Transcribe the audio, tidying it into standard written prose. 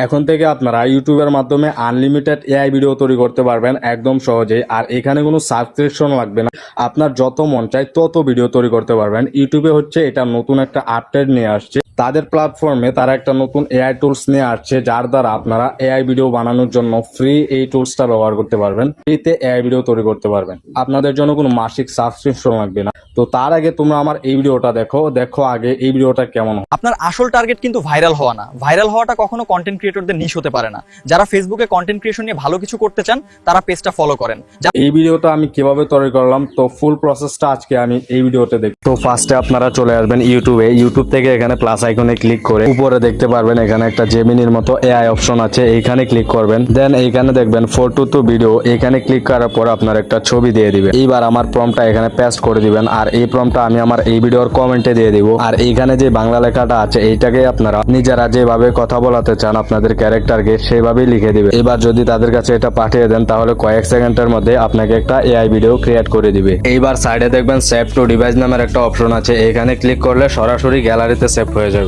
এখন থেকে আপনারা ইউটিউবের মাধ্যমে আনলিমিটেড এআই ভিডিও তৈরি করতে পারবেন একদম সহজেই। আর এখানে কোনো সাবস্ক্রিপশন লাগবে না, আপনার যত মন চায় তত ভিডিও তৈরি করতে পারবেন। ইউটিউবে হচ্ছে এটা নতুন একটা আপডেট নিয়ে আসছে, তাদের প্ল্যাটফর্মে তারা একটা নতুন এআই টুলস নিয়ে আসছে, যার দ্বারা আপনারা এআই ভিডিও বানানোর জন্য ফ্রি এই টুলসটা ব্যবহার করতে পারবেন, ফ্রিতে এআই ভিডিও তৈরি করতে পারবেন, আপনাদের জন্য কোনো মাসিক সাবস্ক্রিপশন লাগবে না। তো তার আগে তোমরা আমার এই ভিডিওটা দেখো আগে এই ভিডিওটা কেমন হয়। আপনার আসল টার্গেট কিন্তু ভাইরাল হওয়া না। ভাইরাল হওয়াটা কখনো কন্টেন্ট ক্রিয়েটরদের নিশ হতে পারে না। যারা ফেসবুকে কন্টেন্ট ক্রিয়েশন নিয়ে ভালো কিছু করতে চান তারা পেজটা ফলো করেন। এই ভিডিওটা আমি কিভাবে তৈরি করলাম, তো ফুল প্রসেসটা আজকে আমি এই ভিডিওতে দেখি। তো ফার্স্টে আপনারা চলে আসবেন ইউটিউবে। ইউটিউব থেকে এখানে প্লাস আইকনে ক্লিক করে উপরে দেখতে পারবেন এখানে একটা জেমিনির মতো এআই অপশন আছে, এইখানে ক্লিক করবেন। দেন এইখানে দেখবেন ফটো টু ভিডিও, এখানে ক্লিক করার পর আপনার একটা ছবি দিয়ে দিবেন। এইবার আমার প্রম্পটটা এখানে পেস্ট করে দিবেন, আর এই প্রম্পটটা আমি আমার এই ভিডিওর কমেন্টে দিয়ে দিব। আর এইখানে যে বাংলা লেখাটা আছে এইটাকে আপনারা নিজেরা যেভাবে কথা বলাতে চান আপনাদের ক্যারেক্টারকে সেভাবেই লিখে দিবেন। এবার যদি তাদের কাছে এটা পাঠিয়ে দেন তাহলে কয়েক সেকেন্ডের মধ্যে আপনাকে একটা এআই ভিডিও ক্রিয়েট করে দিবে। এইবার সাইডে দেখবেন সেভ টু ডিভাইস নামের একটা অপশন আছে, এখানে ক্লিক করলে সরাসরি গ্যালারিতে সেভ হয়ে যাবে।